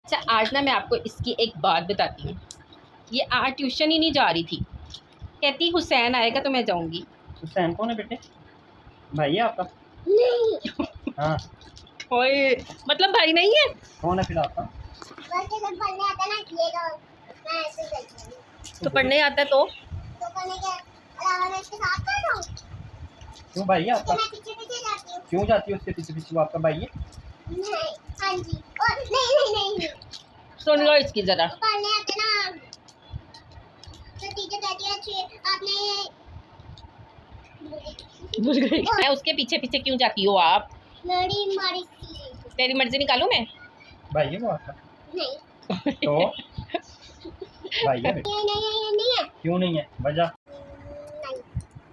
अच्छा, आज ना मैं आपको इसकी एक बात बताती हूँ। ये आज ट्यूशन ही नहीं जा रही थी, कहती हुसैन आएगा तो मैं जाऊँगी। हुसैन कौन है बेटे? भाई है आपका? नहीं। हाँ। ओए, मतलब भाई नहीं है? कौन है फिर आपका? तो पढ़ने आता है तो क्यों भाई है आपका? क्यों जाती है उसके पीछे पीछे? वो आपका भाई है? नहीं। सुन लो इसकी जरा। भूल गई। मैं उसके पीछे पीछे क्यों जाती हो आप? तेरी मर्जी निकालूं मैं? भाई है वो आपका? नहीं। तो भाई है बेटे? नहीं है। क्यों नहीं है? वजह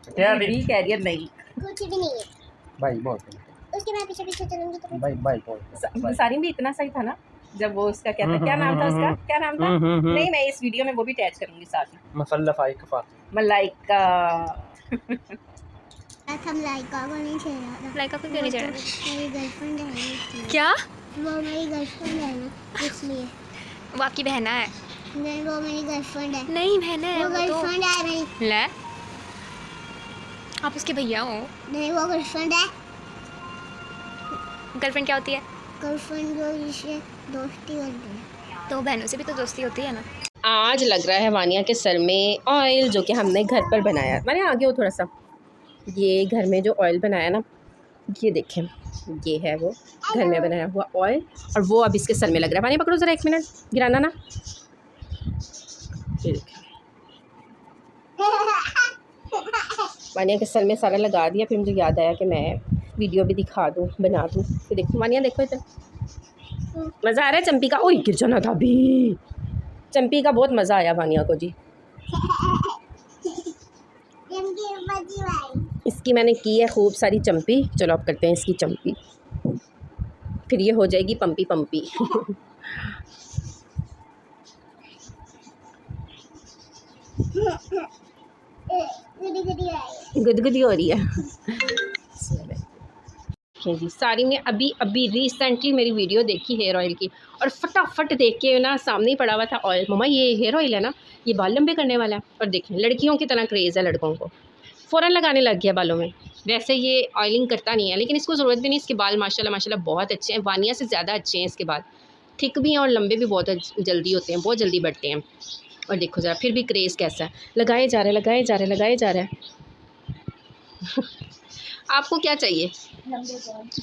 क्या भी कह रही है? नहीं, कुछ भी नहीं है। भाई बहुत उसके मैं पीछे पीछे चलूंगी तो भाई बहुत सारी भी इतना सही था ना जब वो उसका क्या था, क्या नाम था उसका, क्या नाम था? नहीं, मैं इस वीडियो में वो भी अटैच करूंगी साथ में। मसल्लफ़ मलाइका। लाइका को नहीं छेड़ा। लाइका को क्यों नहीं चढ़ा? मेरी गर्लफ्रेंड है। क्या? वो मेरी गर्लफ्रेंड है ना, इसलिए। वो आपकी बहना है? नहीं, वो मेरी गर्लफ्रेंड है। नहीं, बहन है वो वो तो। गर्लफ्रेंड है मेरी। ले, आप उसके भैया हो? नहीं, वो गर्लफ्रेंड है। गर्लफ्रेंड क्या होती है? गर्लफ्रेंड जो जिससे दोस्ती करती है। तो बहनों से भी तो दोस्ती होती है ना। आज लग रहा है वानिया के सर में ऑयल, जो कि हमने घर पर बनाया। मैंने आगे हो थोड़ा सा, ये घर में जो ऑयल बनाया ना, ये देखें, ये है वो घर में बनाया हुआ ऑयल, और वो अब इसके सर में लग रहा है। वानिया पकड़ो ज़रा, 1 मिनट, गिराना ना। ये देखें, वानिया के सर में सारा लगा दिया। फिर मुझे याद आया कि मैं वीडियो भी दिखा दूँ, बना दूँ। फिर देखो वानिया, देखो इधर, मज़ा आ रहा है चंपी का। ओह, गिर जाना था अभी। चंपी का बहुत मज़ा आया वानिया को जी। इसकी मैंने की है खूब सारी चंपी। चलो अब करते हैं इसकी चंपी, फिर ये हो जाएगी पंपी पंपी। गुदगुदी हो रही है जी। सारी ने अभी अभी रिसेंटली मेरी वीडियो देखी हेयर ऑयल की, और फटाफट देख के ना सामने ही पड़ा हुआ था ऑयल। मम्मा ये हेयर ऑयल है ना, ये बाल लंबे करने वाला है। और देखें, लड़कियों की तरह क्रेज़ है लड़कों को, फ़ौरन लगाने लग गया बालों में। वैसे ये ऑयलिंग करता नहीं है, लेकिन इसको ज़रूरत भी नहीं। इसके बाल माशाल्लाह माशाल्लाह बहुत अच्छे हैं, वानिया से ज़्यादा अच्छे हैं इसके बाल। थिक भी हैं और लंबे भी बहुत जल्दी होते हैं, बहुत जल्दी बढ़ते हैं। और देखो ज़रा, फिर भी क्रेज़ कैसा है, लगाए जा रहे लगाए जा रहे लगाए जा रहे हैं। आपको क्या चाहिए?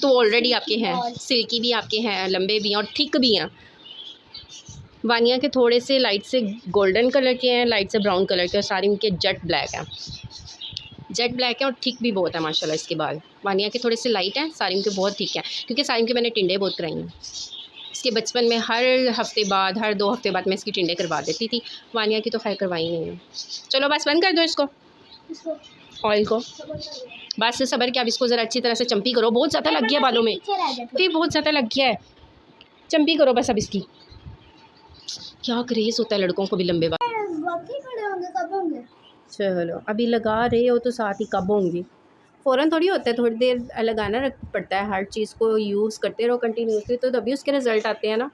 तो ऑलरेडी आपके हैं, सिल्की भी आपके हैं, लंबे भी हैं और थिक भी हैं। वानिया के थोड़े से लाइट से गोल्डन कलर के हैं, लाइट से ब्राउन कलर के, और सारी इनके जेट ब्लैक हैं। जेट ब्लैक है और थिक भी बहुत है माशाल्लाह इसके बाल। वानिया के थोड़े से लाइट हैं, सारिम के बहुत थिक हैं, क्योंकि सारिम के मैंने टिंडे बहुत कराई हैं। इसके बचपन में हर हफ्ते बाद, हर 2 हफ्ते बाद मैं इसकी टिंडे करवा देती थी। वानिया की तो खैर करवाई नहीं है। चलो बस बंद कर दो इसको, ऑयल को। बस सबर के, अब इसको ज़रा अच्छी तरह से चंपी करो। बहुत ज़्यादा लग गया बालों में, फिर बहुत ज़्यादा लग गया है। चंपी करो बस अब इसकी। क्या क्रेज़ होता है लड़कों को भी लंबे बाल। चलो अभी लगा रहे हो तो साथ ही कब होंगी, फ़ौरन थोड़ी होता है, थोड़ी देर लगाना पड़ता है। हर चीज़ को यूज़ करते रहो कंटिन्यूसली, तो तभी उसके रिज़ल्ट आते हैं ना।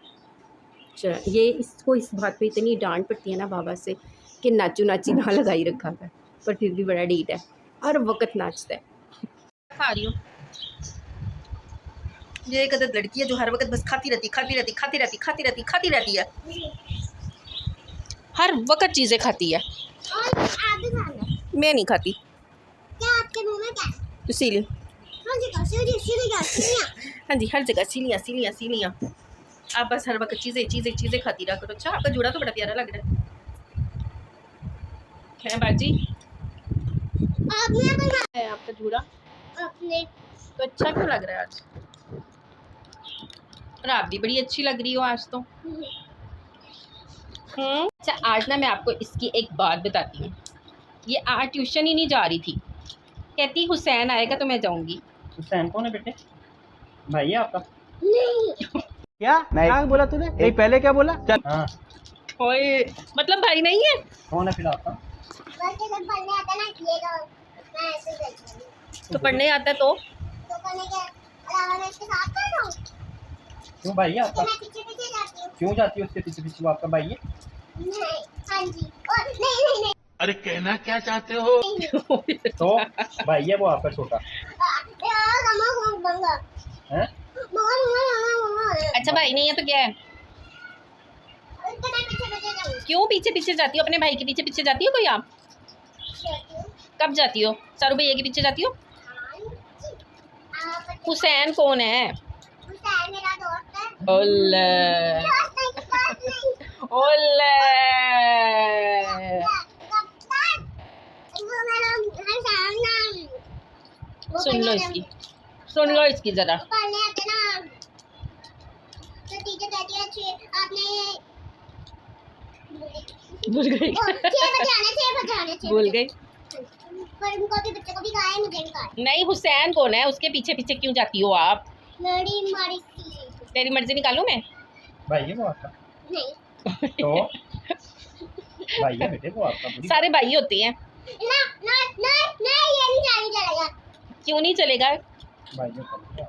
चलो, ये इसको इस बात पे इतनी डांट पड़ती है ना बाबा से कि नाचू नाची ना लगाई रखा था, पर फिर भी बड़ा डीट है, हर वक्त नाचता है। खा रही हूँ, ये एक अदद लड़की है जो हर वक्त बस खाती रहती है। हर वक्त चीज़ें खाती है। मैं नहीं खाती। क्या आपके मुंह में क्या है? इसीलिए हाँ जी, हर जगह सीलियाँ। आप बस हर वक्त चीज़ें खाती रहा करो। अच्छा, आपका जूड़ा तो बड़ा प्यारा लग रहा है बाजी। आपने आपका जूड़ा अपने तो अच्छा क्यों लग रहा है आज? और आप भी बड़ी अच्छी लग रही हो आज तो। अच्छा, आज ना मैं आपको इसकी एक बात बताती हूँ। ये आज ट्यूशन ही नहीं जा रही थी, कहती हुसैन आएगा तो मैं जाऊँगी। हुसैन कौन है बेटे? भाई है आपका? नहीं। क्या क्या बोला तूने? नहीं, पहले क्या बोला? चल। हाँ। ओए, मतलब भाई नहीं है? कौन है फिर आपका? तो पढ़ने आता है तो पढ़ने के अलावा मैं इसके साथ पढ़ रहा हूँ। क्यों भाई तो आपका? मैं पीछे पीछे जाती हूँ। क्यों जाती हो उसके पीछे पीछे? वो आपका भाई है? नहीं, हाँ जी। और नहीं नहीं नहीं अरे कहना क्या चाहते हो? नहीं। तो भाई है वो आपका छोटा यार मम्मा बंगा है? मम्मा मम्मा मम्मा अच्छा भाई नहीं है तो क्या है? तो मैं पीछे पीछे जाऊँ। क्यों पीछे पीछे जाती हो? अपने भाई के पीछे पीछे जाती हो कोई आप? कब जाती हो? सारू भैया के पीछे जाती हो? हुसैन कौन है? हुसैन मेरा दोस्त है। ओले दोस्त नहीं ओले कप्तान वो मेरा हुसैन नाम वो सुन लो पढ़ने इसकी, सुन लो इसकी जरा। वो पढ़ने आते ना तो टीचर कहती है अच्छी आपने भूल गई 6 बजे आने भूल गई। पर उनको भी बच्चे को भी कहा है मुझे भी कहा है। नहीं हुसैन कौन है? उसके पीछे पीछे क्यों जाती हो आप? मेरी मर्जी तेरी मर्जी निकालूं मैं? भाई है वो आपका? नहीं तो भाई है बेटे वो आपका? बुरी सारे भाई होते हैं। ना ना ना ना ये नहीं चलेगा। क्यों नहीं चलेगा? भाई है आपका?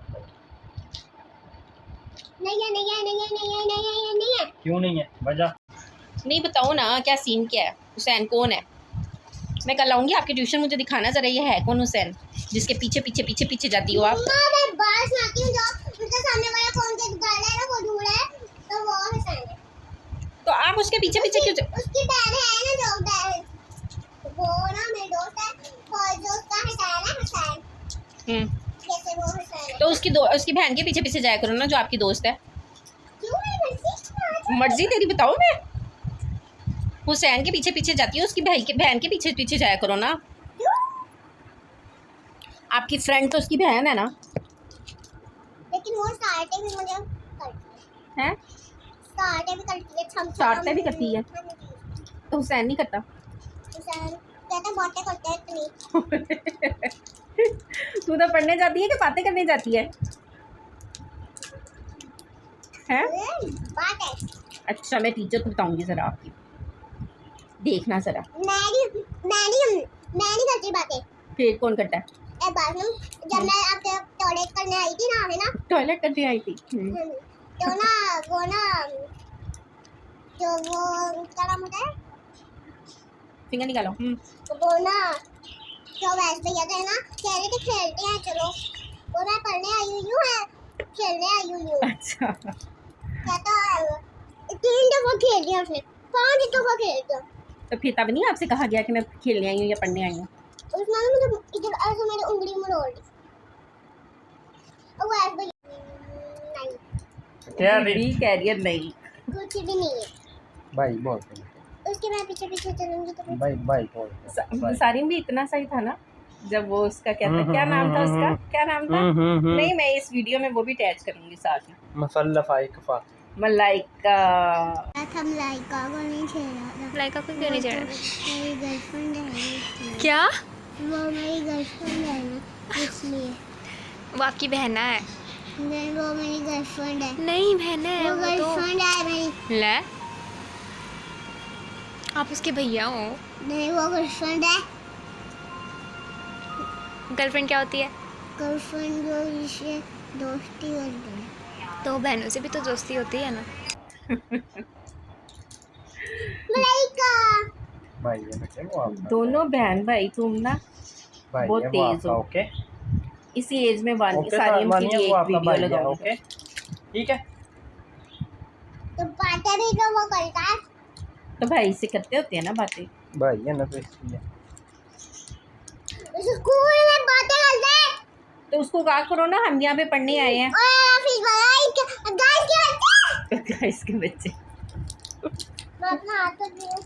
नहीं है नहीं है नहीं है नहीं है नहीं है नहीं है। क्यों नहीं है? वजह नहीं बताओ ना क्या सीन क्या है? हुसैन कौन है? मैं कल आऊंगी आपके ट्यूशन, मुझे दिखाना जरा ये है कौन हुसैन जिसके पीछे पीछे पीछे पीछे जाती हो आप? मैं बात सुनाती हूँ जो उसके सामने वाला कौन सा घर है ना वो दूर है तो वो हुसैन है। तो आप उसके पीछे पीछे क्यों उसकी बहन है ना जो बहन वो ना मेरे दोस्त है और जो उसका हुसैन है हुसैन जैसे वो हुसैन है। तो उसकी बहन के पीछे पीछे जाया करो ना जो आपकी दोस्त है। क्यों मेरी मर्जी? मर्जी तेरी, बताओ मैं। हुसैन के पीछे पीछे जाती हो, उसकी बहन के पीछे पीछे जाया करो ना। आपकी फ्रेंड तो उसकी बहन है ना? लेकिन वो सारते भी मुझे करती हैं? है। सारते भी करती है छम सारते भी करती है? तो हुसैन नहीं करता? हुसैन कहते बातें करते हैं इतनी। तू तो पढ़ने जाती है कि बातें करने जाती है? हैं? बात है अच्छा मैं टीचर को बताऊंगी ज़रा आपकी, देखना ज़रा। मैं नहीं करती बातें। फिर कौन करता है? एक बार ना जब मैं आपके टॉयलेट करने आई थी ना है ना टॉयलेट करने आई थी। तो ना वो जो वो क्या नाम होता है फिंगर निकालो। तो वो ना जो वैसे भैया थे ना कह रहे थे खेलते हैं चलो वो मैं पढ़ने आई हुई हूँ है खेलने आई हुई हूँ। अच्छा कहता 3 दफा खेल लिया उसने 5 दफा खेल लिया। तो फिर तब नहीं आपसे कहा गया कि मैं खेलने आई हूँ या पढ़ने आई हूँ? उसने ना मुझे इधर ऐसे मेरी उंगली मरोड़ दी और वो ऐसे नहीं क्या भी कैरियर नहीं। कुछ भी नहीं है। भाई बोलते हैं उसके मैं पीछे पीछे चलूंगी तो भाई भाई बोलते हैं भाई। सारिम भी इतना सही था ना जब वो उसका क्या था, क्या नाम था उसका, क्या नाम था? नहीं मैं इस वीडियो में वो भी अटैच करूंगी साथ में। मसल्ला फाइकफा मलाइका। हम लाइका को नहीं छेड़ा था। लाइका को क्यों नहीं चढ़ा? मेरी गर्लफ्रेंड है क्या? वो मेरी गर्लफ्रेंड है ना इसलिए। वो आपकी बहना है? नहीं वो मेरी गर्लफ्रेंड है। नहीं बहना है वो वो तो। गर्लफ्रेंड है मेरी। ले आप उसके भैया हो। नहीं वो गर्लफ्रेंड है। गर्लफ्रेंड क्या होती है? गर्लफ्रेंड जो इससे दोस्ती करती है। तो बहनों से भी तो दोस्ती होती है ना। मलाइका भाई है बेटे वो आपका? दोनों बहन भाई तुम ना भाई बहुत है वो तेज आपका? हो। ओके इसी एज में वानी ओके सारिम के मानिए लिए वो एक आपका वीडियो भाई है। लगाऊंगी। ओके ठीक है। तो बातें भी तो वो करता है। तो भाई से करते होते हैं ना बातें। भाई है ना तो इसलिए स्कूल में बातें करते हैं। तो उसको कहा करो ना हम यहाँ पे पढ़ने आए हैं। और फिर गाइस के बच्चे गाइस के बच्चे। मैं अपना हाथ तो दियो।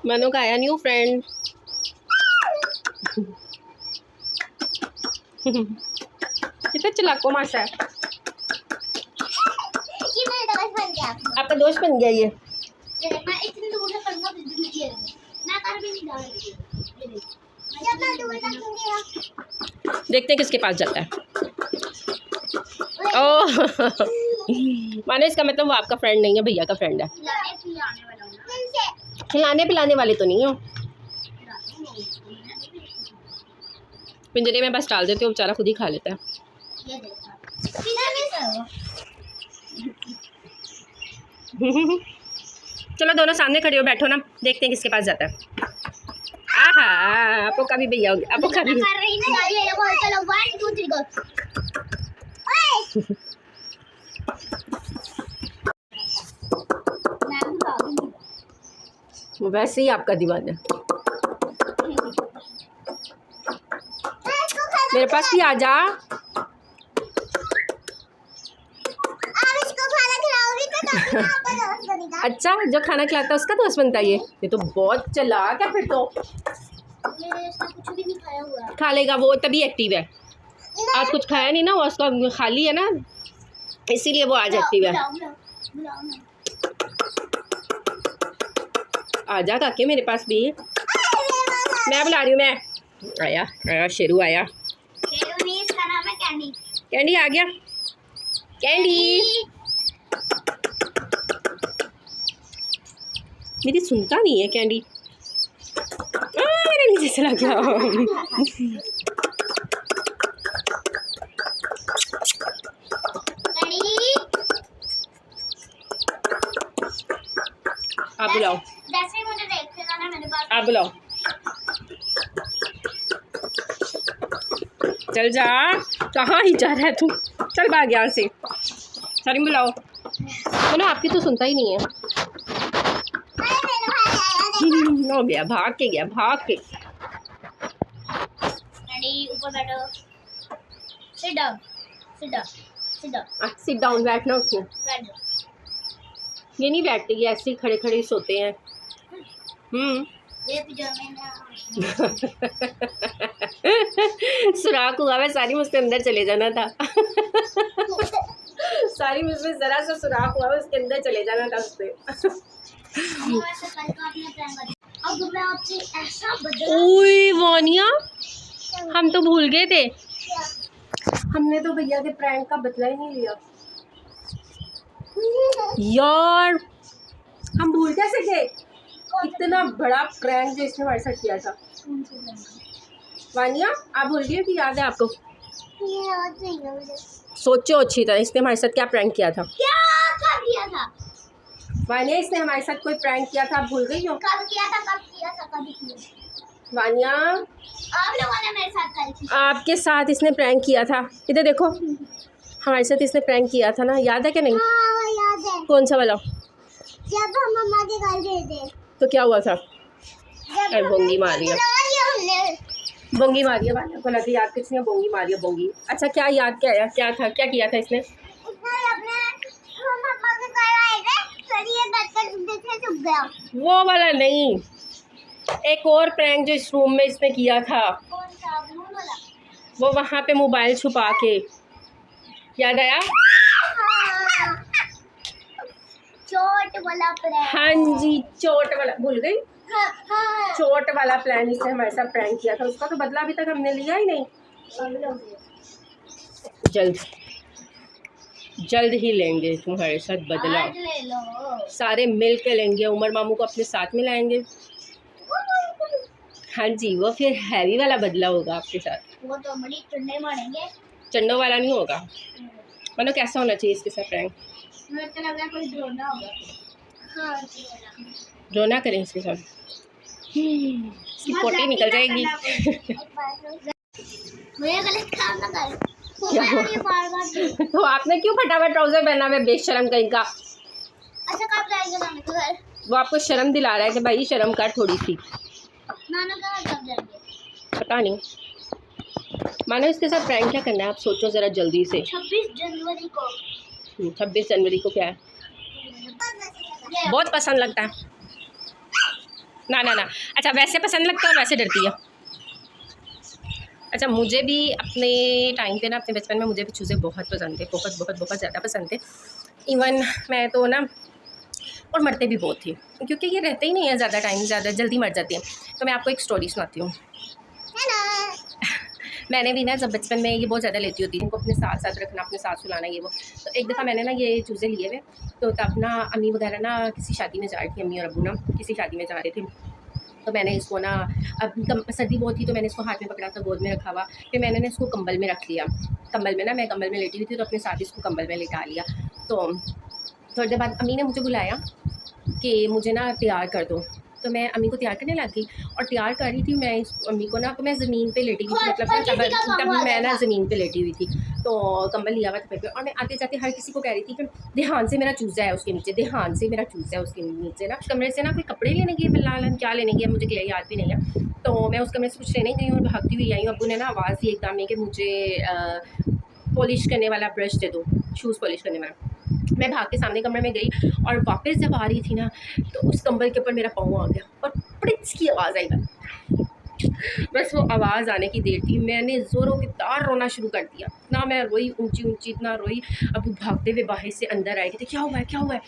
मनु का आया न्यू फ्रेंड। कितना चलाको माशा है। ये मेरा दोस्त बन गया। आपका दोस्त बन गया ये। मैं इतनी दूर से करूँगा बिजली में ये मैं कर भी नहीं डालूंगी। जब मैं दूर तक दूंगी देखते हैं किसके पास जाता है। ओह माने इसका मतलब वो आपका फ्रेंड नहीं है, भैया का फ्रेंड है। खिलाने पिलाने वाले तो नहीं हो। पिंजरे में बस डाल देते हो, बेचारा खुद ही खा लेता है। ये देखो सीधा नहीं करो। चलो दोनों सामने खड़े हो बैठो ना, देखते हैं किसके पास जाता है। आहा आपको का भी भैया हो गया, आपको का भी। कर रही ना ये देखो, चलो 1 2 3 गो। ओए मैं भी भागूंगी। वैसे ही आपका दीवाना है। मेरे पास भी आ जा। आप इसको खाना खिलाओगी तो तभी आपका दोस्त बनेगा। अच्छा जो खाना खिलाता है उसका दोस्त बनता है ये तो बहुत चालाक है फिर तो। मेरे इसने कुछ भी नहीं खाया हुआ। खा लेगा वो, तभी एक्टिव है। आज कुछ खाया नहीं ना, वो उसका खाली है ना, इसीलिए वो आज एक्टिव है। बुलाओ ना। आ जा काके मेरे पास भी। मैं बुला रही हूँ। मैं आया आया शेरू आया। शेरू नहीं, इसका नाम है कैंडी। कैंडी आ गया। कैंडी मेरी सुनता नहीं है कैंडी। मेरे नीचे चला गया। कैंडी आप बुलाओ, जैसे ही मुझे देखेगा ना मेरे पास। आप बुलाओ। चल जा, कहाँ ही जा रहा है तू, चल भाग यहाँ से। सॉरी बुलाओ। बोलो आपकी तो सुनता ही नहीं है। अरे मेरे भाई आया हो गया, भाग के गया, भाग के। कैंडी ऊपर बैठो। Sit down sit down sit down sit down, बैठना उसने। बैठ जाओ। ये नहीं बैठते, ये ऐसे ही खड़े खड़े ही सोते हैं। ये पिजामे ना। सुराख हुआ है, सारी मुझसे अंदर चले जाना था। सारी मुझमें जरा सा सुराख हुआ है, उसके अंदर चले जाना था उससे। वैसे कल का आपने प्लान बता। अब मैं आपसे ऐसा बदला। ओए वानिया, हम तो भूल गए थे। हमने तो भैया के प्रैंक का बदला ही नहीं लिया यार। हम भूल कैसे गए इतना बड़ा प्रैंक जो इसने हमारे साथ किया था। वानिया आप भूल गए कि याद है आपको? ये और सही है मुझे। सोचो अच्छी तरह, इसने हमारे साथ क्या प्रैंक किया था। क्या कर दिया था? वानिया इसने हमारे साथ कोई प्रैंक किया था, आप भूल गई हो? कब किया था? कब किया था? कभी किया? वानिया आप लोगों ने मेरे साथ करी थी। आपके साथ इसने प्रैंक किया था। इधर देखो, हमारे साथ इसने प्रैंक किया था ना, याद है कि नहीं? हाँ याद है। कौन सा वाला? जब हम मम्मा के घर गए थे। तो क्या हुआ था? जब अरे बोंगी मार रही है, बुला लिया हमने। बोंगी मारी है। वानिया को लगी याद, किसने बोंगी मारी है? बोंगी। अच्छा क्या याद, क्या आया, क्या था, क्या किया था इसने? उसने अपने हम मम्मा के घर आए थे, फिर ये बेड पर देखे छुप गया। वो वाला नहीं, एक और प्रैंक जो इस रूम में इसने किया था, कौन सा? ब्लू वाला? वो वहाँ पे मोबाइल छुपा के, याद आया? हाँ। चोट वाला प्रैंक। हाँ जी, चोट वाला, भूल गई? हाँ हाँ। चोट वाला प्लान इसने हमारे साथ प्रैंक किया था, उसका तो बदला अभी तक हमने लिया ही नहीं। जल्द जल्द ही लेंगे तुम्हारे साथ बदला, आज ले लो। सारे मिल के लेंगे। उमर मामू को अपने साथ में लाएंगे। हाँ जी, वो फिर हैवी वाला बदला होगा आपके साथ। वो तो बड़ी चुन्ने मारेंगे। चंडो वाला नहीं होगा। मतलब कैसा होना चाहिए इसके साथ प्रैंक? मुझे तो लग रहा है कोई ड्रोना होगा। हाँ जो ना करें इसके साथ, इसकी पोटी निकल जाएगी। मुझे गलत काम ना कर। क्या हुआ? बार-बार। तो आपने क्यों फटाफट ट्राउजर पहना हुआ है, बेशरम कहीं का? अच्छा कब जाएंगे नाना के घर? वो आपको शर्म दिला रहा है कि भाई शर्म कर थोड़ी सी। नाना के घर कब जाएंगे? पता नहीं, मानो इसके साथ प्रैंक क्या करना है, आप सोचो ज़रा जल्दी से। 26 जनवरी को। 26 जनवरी को क्या है? बहुत पसंद लगता है ना ना ना। अच्छा वैसे पसंद लगता है, वैसे डरती है। अच्छा मुझे भी अपने टाइम पे ना, अपने बचपन में मुझे भी चूज़े बहुत पसंद थे, बहुत बहुत बहुत ज़्यादा पसंद थे। इवन मैं तो ना, और मरते भी बहुत थे, क्योंकि ये रहते ही नहीं है ज़्यादा टाइम, ज़्यादा जल्दी मर जाती हैं। तो मैं आपको एक स्टोरी सुनाती हूँ। मैंने भी ना जब बचपन में ये बहुत ज़्यादा लेती होती थी, इनको अपने साथ साथ रखना, अपने साथ सुलाना, ये वो। तो एक दफ़ा मैंने ना ये चूज़े लिए हुए, तो तब ना अम्मी वगैरह ना किसी शादी में जा रही थी, अम्मी और अब्बू ना किसी शादी में जा रहे थे। तो मैंने इसको ना, अब सर्दी बहुत थी तो मैंने इसको हाथ में पकड़ा था, गोद में रखा हुआ। फिर मैंने ना इसको कंबल में रख लिया, कंबल में ना, मैं कंबल में लेटी हुई थी तो अपने साथ इसको कंबल में लेटा लिया। तो थोड़ी देर बाद अम्मी ने मुझे बुलाया कि मुझे ना तैयार कर दो, तो मैं अम्मी को तैयार करने लग गई और तैयार कर रही थी मैं इस अम्मी को ना, तो मैं ज़मीन पे लेटी हुई थी, मतलब तब मैं ना ज़मीन पे लेटी हुई थी, तो कंबल लिया हुआ था पे, और मैं आते जाते हर किसी को कह रही थी कि ध्यान से मेरा चूज़ा है उसके नीचे, ध्यान से मेरा चूज़ा है उसके नीचे ना। कमरे से ना कोई कपड़े लेने गए फिलहाल, क्या लेने गए मुझे क्लियर याद भी नहीं है, तो मैं उस कमरे से कुछ लेने गई और भागती हुई आई हूँ। अब्बू ने ना आवाज़ दी एकदम में कि मुझे पॉलिश करने वाला ब्रश दे दो, शूज़ पॉलिश करने वाला। मैं भाग के सामने कमरे में गई और वापस जब आ रही थी ना, तो उस कंबल के ऊपर मेरा पाँव आ गया और प्रिंस की आवाज़ आई। बस वो आवाज़ आने की देर थी, मैंने ज़ोरों की तार रोना शुरू कर दिया। इतना मैं रोई, ऊंची ऊंची इतना रोई। अब भागते हुए बाहर से अंदर आए थे, क्या हुआ है क्या हुआ है।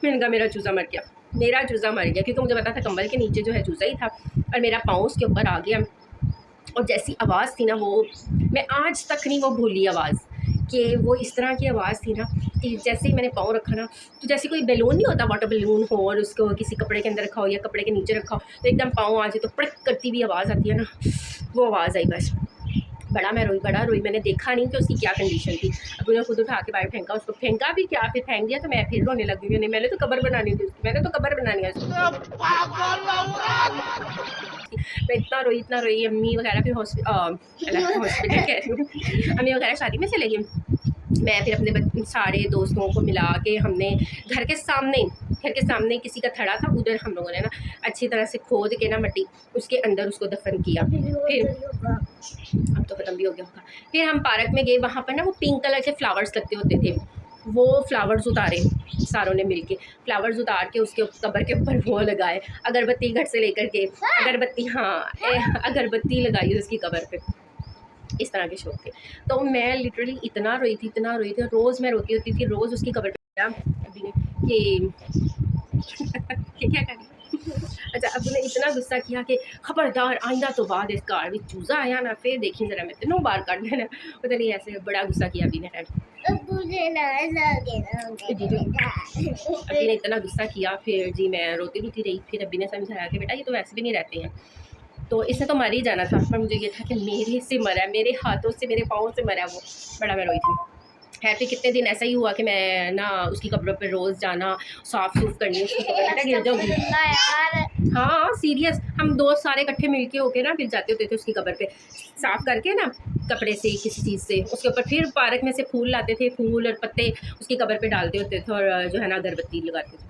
मैंने कहा मेरा चूज़ा मर गया, मेरा चूज़ा मर गया, क्योंकि मुझे पता था कंबल के नीचे जो है चूज़ा ही था और मेरा पाँव उसके ऊपर आ गया। और जैसी आवाज़ थी ना, वो मैं आज तक नहीं वो भूली आवाज़, कि वो इस तरह की आवाज़ थी ना कि जैसे ही मैंने पाँव रखा ना, तो जैसे कोई बैलून नहीं होता, वाटर बैलून हो और उसको किसी कपड़े के अंदर रखा हो या कपड़े के नीचे रखा हो, तो एकदम पाँव आ जाए तो पड़क करती हुई आवाज़ आती है ना, वो आवाज़ आई। बस बड़ा मैं रोई, मैंने देखा नहीं कि उसकी क्या कंडीशन थी। अब उन्हें खुद उठा के बाहर फेंका, उसको फेंका भी क्या, फिर फेंक दिया तो मैं फिर रोने लगी। नहीं, मैंने तो कब्र बनानी थी उसकी, मैंने तो कब्र बनानी है। मैं इतना रोई, अम्मी वगैरह फिर हॉस्पिटल कह रही हूँ, अम्मी वगैरह शादी में चले गई। मैं फिर अपने सारे दोस्तों को मिला के हमने घर के सामने किसी का थड़ा था, उधर हम लोगों ने ना अच्छी तरह से खोद के ना मट्टी उसके अंदर उसको दफन किया। फिर अब तो ख़त्म भी हो गया होगा। फिर हम पार्क में गए, वहाँ पर ना वो पिंक कलर के फ्लावर्स लगते होते थे, वो फ्लावर्स उतारे सारों ने मिलके, फ्लावर्स उतार के उसके कब्र के ऊपर वो लगाए, अगरबत्ती घर से लेकर के अगरबत्ती लगाई उसकी कब्र पे। इस तरह के शौक थे। तो मैं लिटरली इतना रोई थी, रोज़ मैं रोती होती थी, रोज़ उसकी कब्र पे अभी ने कि क्या कर रही अच्छा, अबू ने इतना गुस्सा किया कि खबरदार आइंदा तो बाद इस कार में चूज़ा आया ना, फिर देखी ज़रा मैं तीनों बार काट देना, पता नहीं ऐसे बड़ा गुस्सा किया अभी ने। अभी ने इतना गुस्सा किया, फिर जी मैं रोती रही। फिर अभी ने समझाया कि बेटा ये तो वैसे भी नहीं रहते हैं, तो इसने तो मर ही जाना था, पर मुझे ये था कि मेरे से मरा, मेरे हाथों से, मेरे पाँव से मरा वो। बड़ा मैं रोई थी। है फिर कितने दिन ऐसा ही हुआ कि मैं ना उसकी कब्रों पे रोज़ जाना, साफ़ सूफ करनी, उसकी कब्र बेटा गिर जाऊँगी। हाँ सीरियस, हम दोस्त सारे इकट्ठे मिलके होके ना फिर जाते होते थे उसकी कब्र पे, साफ़ करके ना कपड़े से किसी चीज़ से, उसके ऊपर फिर पार्क में से फूल लाते थे, फूल और पत्ते उसकी कब्र पे डालते होते थे और जो है ना अगरबत्ती लगाते थे।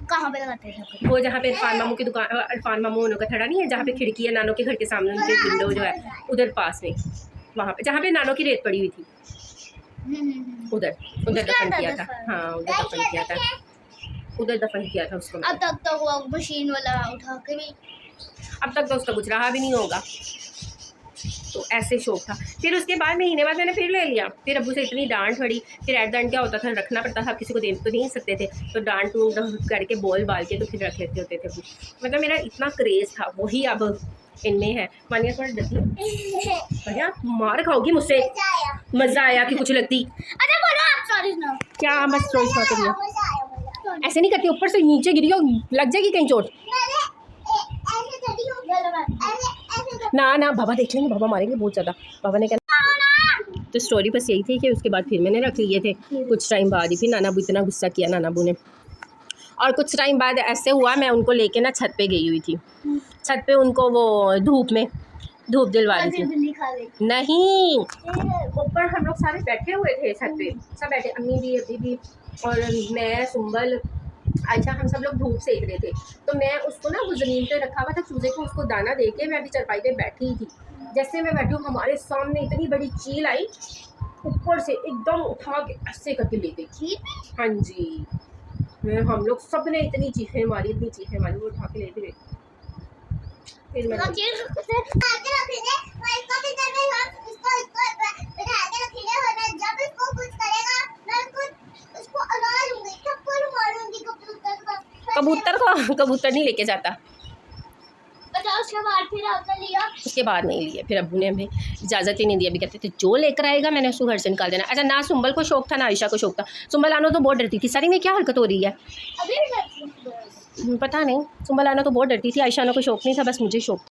कहाँ पे लगाते थे? वो जहाँ पे इरफान मामू की दुकान, इरफान मामू उन्हों का थड़ा नहीं है, जहाँ पे खिड़की है नानों के घर के सामने, उनके विंडो जो है उधर पास में, वहाँ पे जहाँ पे नानों की रेत पड़ी हुई थी, उधर दफन किया था। हाँ उधर दफन किया था उसको। अब तक तो वो मशीन वाला उठा के भी, अब तक तो उसका कुछ रहा भी नहीं होगा। तो ऐसे शौक था। फिर उसके बाद महीने बाद मैंने फिर ले लिया, फिर अब्बू से इतनी डांट पड़ी। फिर एट द एंड क्या होता था, रखना पड़ता था, किसी को दे तो नहीं सकते थे, तो डांट करके बोल बाल के तो फिर रख लेते होते थे। मतलब मेरा इतना क्रेज़ था, वही अब इनमें है। मानिया थोड़ा डरती भैया, मार खाओगी मुझसे। मज़ा आया कि कुछ लगती। अच्छा बोलो आप सॉरी ना। क्या बस स्टोरी सुना करिए, ऐसे नहीं करती, ऊपर से नीचे गिरी हो लग जाएगी कहीं चोट। ना बाबा देख लेंगे, बाबा मारेंगे बहुत ज़्यादा। बाबा ने कहना, तो स्टोरी बस यही थी कि उसके बाद फिर मैंने रख लिए थे। कुछ टाइम बाद ही फिर नाना अबू इतना गुस्सा किया नाना अबू ने, और कुछ टाइम बाद ऐसे हुआ मैं उनको लेके ना छत पे गई हुई थी। छत पे उनको वो धूप दिलवा दी थी। नहीं, ऊपर हम लोग सारे बैठे हुए थे छत पे, सब बैठे, अम्मी भी, अभी भी, और मैं, सुंबल, अच्छा, हम सब लोग धूप सेक रहे थे। तो मैं उसको ना वो ज़मीन पे रखा हुआ था चूज़े को, उसको दाना दे के मैं अभी चरपाई पे बैठी थी। जैसे मैं बैठी हूँ, हमारे सामने इतनी बड़ी चील आई, ऊपर से एकदम उठा के ऐसे करके ले गई। हाँ जी, हम लोग सब ने इतनी चीखें मारी, वो उठा के ले गई। फिर मैं कबूतर नहीं लेके जाता। उसके बाद नहीं लिए, फिर अब्बू ने हमें इजाज़त ही नहीं दी। अभी कहते थे जो लेकर आएगा मैंने उसको घर से निकाल देना। अच्छा, ना सुंबल को शौक था ना आयशा को शौक था। सुंबल आनो तो बहुत डरती थी, सारी में क्या हरकत हो रही है। पता नहीं, सुम्बा लाना तो बहुत डरती थी, आयशाना को शौक नहीं था, बस मुझे शौक था।